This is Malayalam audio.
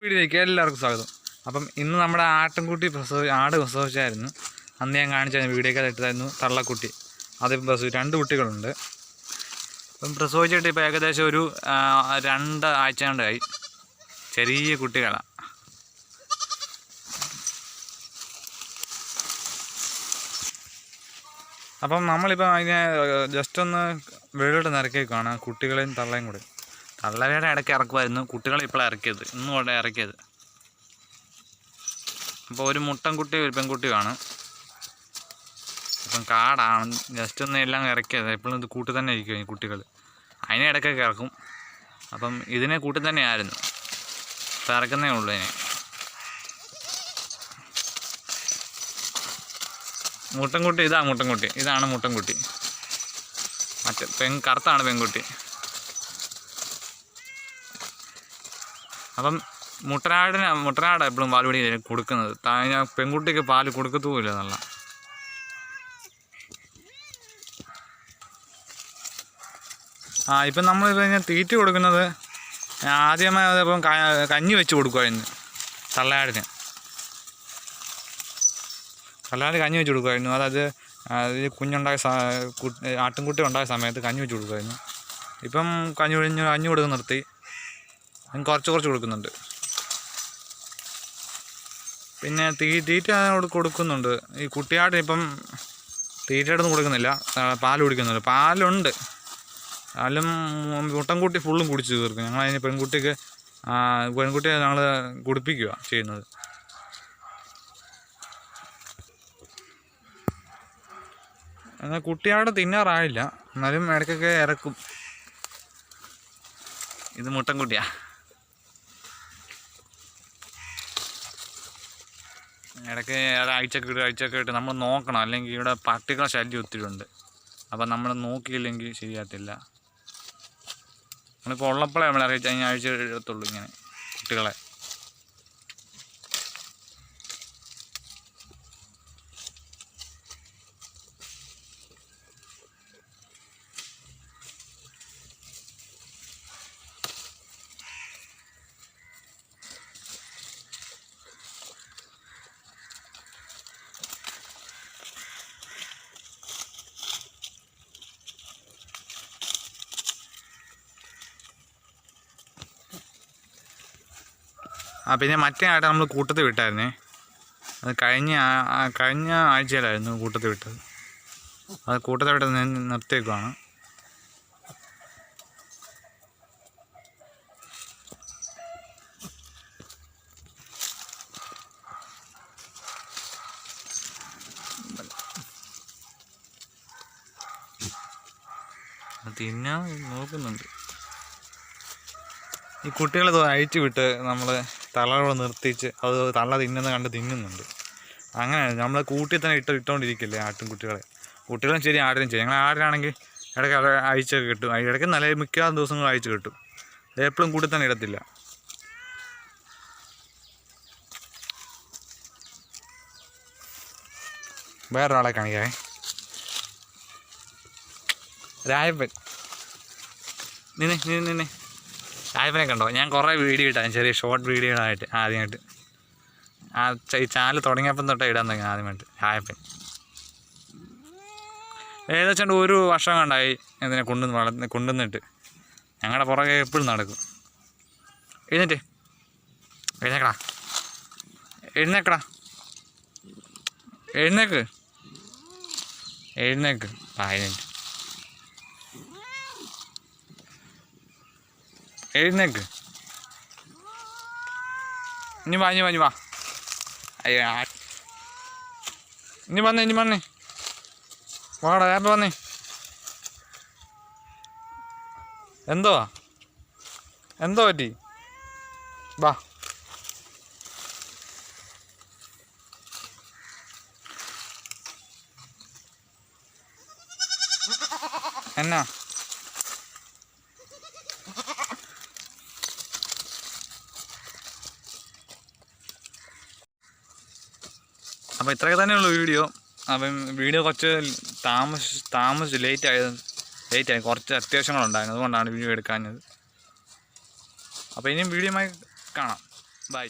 വീഡിയോയിലേക്ക് എല്ലാവർക്കും സ്വാഗതം. അപ്പം ഇന്ന് നമ്മുടെ ആട് പ്രസവിച്ചായിരുന്നു. അന്ന് ഞാൻ കാണിച്ച വീഡിയോക്ക് ഇട്ടായിരുന്നു തള്ളക്കുട്ടി. അതിപ്പോൾ പ്രസവിച്ചു 2 കുട്ടികളുണ്ട്. അപ്പം പ്രസവിച്ചിട്ട് ഇപ്പോൾ ഏകദേശം ഒരു 2 ആഴ്ച കൊണ്ടായി. ചെറിയ കുട്ടികളാണ്. അപ്പം നമ്മളിപ്പോൾ അതിനെ ജസ്റ്റ് ഒന്ന് വെളിയിലോട്ട് നിറക്കിയേക്കാണ്, കുട്ടികളെയും തള്ളയും കൂടി. തള്ളയുടെ ഇടയ്ക്ക് ഇറക്കുമായിരുന്നു, കുട്ടികളെ ഇപ്പോഴാണ് ഇറക്കിയത്, ഇന്നും കൊണ്ട് ഇറക്കിയത്. അപ്പോൾ ഒരു മുട്ടൻകുട്ടി ഒരു പെൺകുട്ടിയാണ്. ഇപ്പം കാടാണ്, ജസ്റ്റ് ഒന്ന് എല്ലാം ഇറക്കിയത്. എപ്പോഴും ഇത് കൂട്ടി തന്നെ ഇരിക്കും ഈ കുട്ടികൾ. അതിനെ ഇടയ്ക്കൊക്കെ ഇറക്കും. അപ്പം ഇതിനെ കൂട്ടി തന്നെയായിരുന്നു, ഇപ്പം ഇറക്കുന്നേ ഉള്ളൂ. ഇതിനെ മുട്ടൻകുട്ടി ഇതാണ് മുട്ടൻകുട്ടി. മറ്റേ കറുത്താണ് പെൺകുട്ടി. അപ്പം മുട്ടനാട് എപ്പോഴും പാൽപൊടി കൊടുക്കുന്നത്. പെൺകുട്ടിക്ക് പാല് കൊടുക്കത്തുമില്ല എന്നുള്ള. ഇപ്പം നമ്മളിപ്പോൾ ഇങ്ങനെ തീറ്റ കൊടുക്കുന്നത് ആദ്യമായി അതിപ്പം കഞ്ഞി വെച്ച് കൊടുക്കുമായിരുന്നു. തള്ളയാടിന് കഞ്ഞി വെച്ച് കൊടുക്കുമായിരുന്നു. അതായത് ആട്ടിൻകുട്ടി ഉണ്ടായ സമയത്ത് കഞ്ഞി വെച്ച് കൊടുക്കുമായിരുന്നു. ഇപ്പം കഞ്ഞി കൊടുക്കുന്ന നിർത്തി. കുറച്ച് കൊടുക്കുന്നുണ്ട്. പിന്നെ തീറ്റ കൊടുക്കുന്നുണ്ട്. ഈ കുട്ടിയാടിന് ഇപ്പം തീറ്റയൊന്നും കൊടുക്കുന്നില്ല, പാൽ കുടിക്കുന്നുണ്ട്. പാലുണ്ട്, പാലും മുട്ടൻകുട്ടി ഫുള്ളും കുടിച്ച് തീർക്കും. ഞങ്ങളതിന് പെൺകുട്ടിയെ ഞങ്ങൾ കുടിപ്പിക്കുക ചെയ്യുന്നത്. എന്നാൽ കുട്ടിയാട് തിന്നാറായില്ല, എന്നാലും ഇടയ്ക്കൊക്കെ ഇറക്കും. ഇത് മുട്ടൻകുട്ടിയാണ്. ഇടയ്ക്ക് ആഴ്ചയൊക്കെ ഇട്ട് നമ്മൾ നോക്കണം, അല്ലെങ്കിൽ ഇവിടെ പട്ടികളെ ശല്യം ഒത്തിരി ഉണ്ട്. അപ്പം നമ്മൾ നോക്കിയില്ലെങ്കിൽ ശരിയാകത്തില്ല. നമ്മളിപ്പോൾ ഉള്ളപ്പോഴേ നമ്മൾ ആഴ്ച എടുത്തുള്ളൂ ഇങ്ങനെ കുട്ടികളെ. പിന്നെ മറ്റേ ആട് നമ്മൾ കൂട്ടത്തിൽ വിട്ടായിരുന്നേ. അത് കഴിഞ്ഞ ആഴ്ചയിലായിരുന്നു കൂട്ടത്തിൽ വിട്ടത്. അത് കൂട്ടത്തിൽ വിട്ടത് നിർത്തിയേക്കുവാണ്. തിന്നാൻ നോക്കുന്നുണ്ട്. ഈ കുട്ടികളെ അഴിച്ചു വിട്ട് നമ്മൾ തള്ളകളെ നിർത്തിച്ച് അത് തള്ള തിന്നുന്നുണ്ട്. അങ്ങനെ നമ്മൾ കൂട്ടി തന്നെ ഇട്ടുകൊണ്ടിരിക്കില്ലേ ആട്ടിൻകുട്ടികളെ. കുട്ടികളും ശരി, ആടിനും ശരി. ഞങ്ങൾ ആടിനാണെങ്കിൽ ഇടയ്ക്ക് അഴിച്ചൊക്കെ കിട്ടും. ഇടയ്ക്ക് നല്ല മിക്ക ദിവസങ്ങളും അഴിച്ച് കിട്ടും. എപ്പോഴും കൂട്ടി തന്നെ ഇടത്തില്ല. വേറൊരാളെ കാണിക്കാവേ. രായപ്പൻ നിന്നെ രായപ്പനെ കണ്ടോ? ഞാൻ കുറേ വീഡിയോ ഇട്ടാണ്, ചെറിയ ഷോർട്ട് വീഡിയോകളായിട്ട്. ആദ്യമായിട്ട് ഈ ചാനൽ തുടങ്ങിയപ്പം തൊട്ടേ ഇടാൻ തുടങ്ങി ആദ്യമായിട്ട്. രായപ്പൻ ഏകദേശം 1 വർഷം കണ്ടായി ഇതിനെ കൊണ്ടുവന്നിട്ട്. ഞങ്ങളുടെ പുറകെ എപ്പോഴും നടക്കും. എഴുന്നേക്കടാ എഴുന്നേക്ക്. ഇനി വാ. അയ്യോ, ഇനി വന്നേ വാടാ. ഞാൻ വന്നേ. എന്തോ പറ്റി? വാ. എന്നാ അപ്പോൾ ഇത്രയൊക്കെ തന്നെയുള്ളൂ വീഡിയോ. അപ്പം വീഡിയോ കുറച്ച് താമസിച്ച് ലേറ്റായി. കുറച്ച് അത്യാവശ്യങ്ങളുണ്ടായിരുന്നു, അതുകൊണ്ടാണ് വീഡിയോ എടുക്കാഞ്ഞത്. അപ്പോൾ ഇനിയും വീഡിയോയുമായി കാണാം. ബൈ.